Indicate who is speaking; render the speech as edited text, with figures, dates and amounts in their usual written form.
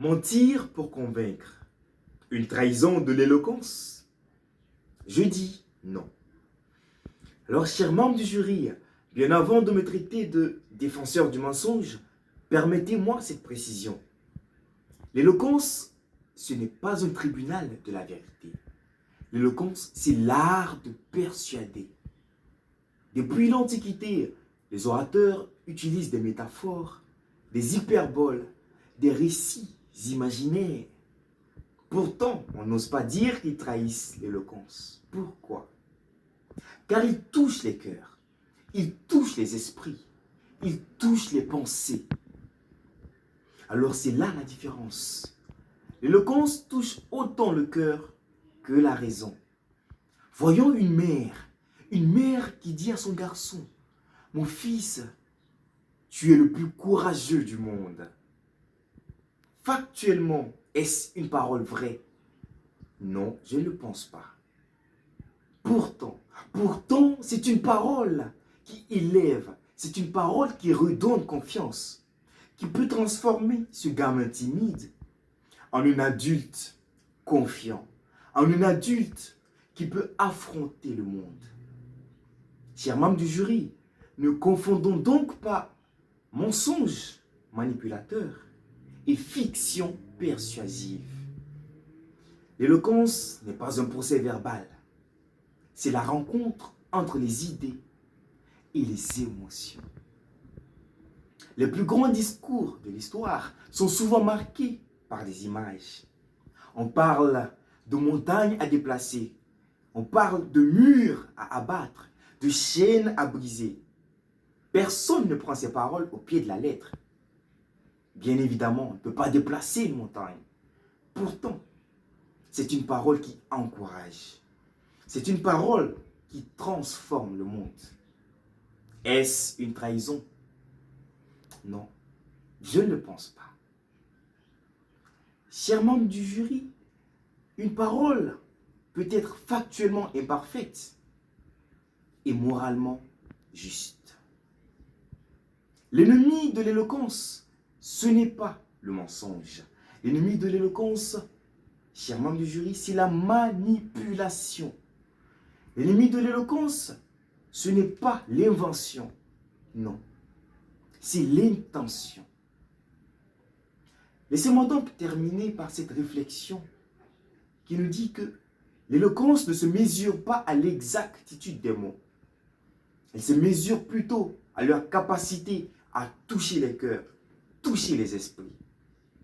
Speaker 1: Mentir pour convaincre. Une trahison de l'éloquence? Je dis non. Alors, chers membres du jury, bien avant de me traiter de défenseur du mensonge, permettez-moi cette précision. L'éloquence, ce n'est pas un tribunal de la vérité. L'éloquence, c'est l'art de persuader. Depuis l'Antiquité, les orateurs utilisent des métaphores, des hyperboles, des récits imaginaires. Pourtant, on n'ose pas dire qu'ils trahissent l'éloquence. Pourquoi? Car ils touchent les cœurs, ils touchent les esprits, ils touchent les pensées. Alors c'est là la différence. L'éloquence touche autant le cœur que la raison. Voyons une mère qui dit à son garçon, « Mon fils, tu es le plus courageux du monde. » Factuellement, est-ce une parole vraie? Non, je ne le pense pas. Pourtant, c'est une parole qui élève, c'est une parole qui redonne confiance, qui peut transformer ce gamin timide en un adulte confiant, en un adulte qui peut affronter le monde. Chers membres du jury, ne confondons donc pas mensonge manipulateur et fiction persuasive. L'éloquence n'est pas un procès verbal, c'est la rencontre entre les idées et les émotions. Les plus grands discours de l'histoire sont souvent marqués par des images. On parle de montagnes à déplacer, on parle de murs à abattre, de chaînes à briser. Personne ne prend ces paroles au pied de la lettre. Bien évidemment, on ne peut pas déplacer une montagne. Pourtant, c'est une parole qui encourage. C'est une parole qui transforme le monde. Est-ce une trahison? Non, je ne le pense pas. Chers membres du jury, une parole peut être factuellement imparfaite et moralement juste. L'ennemi de l'éloquence, ce n'est pas le mensonge. L'ennemi de l'éloquence, chers membres du jury, c'est la manipulation. L'ennemi de l'éloquence, ce n'est pas l'invention. Non, c'est l'intention. Laissez-moi donc terminer par cette réflexion qui nous dit que l'éloquence ne se mesure pas à l'exactitude des mots. Elle se mesure plutôt à leur capacité à toucher les cœurs, toucher les esprits.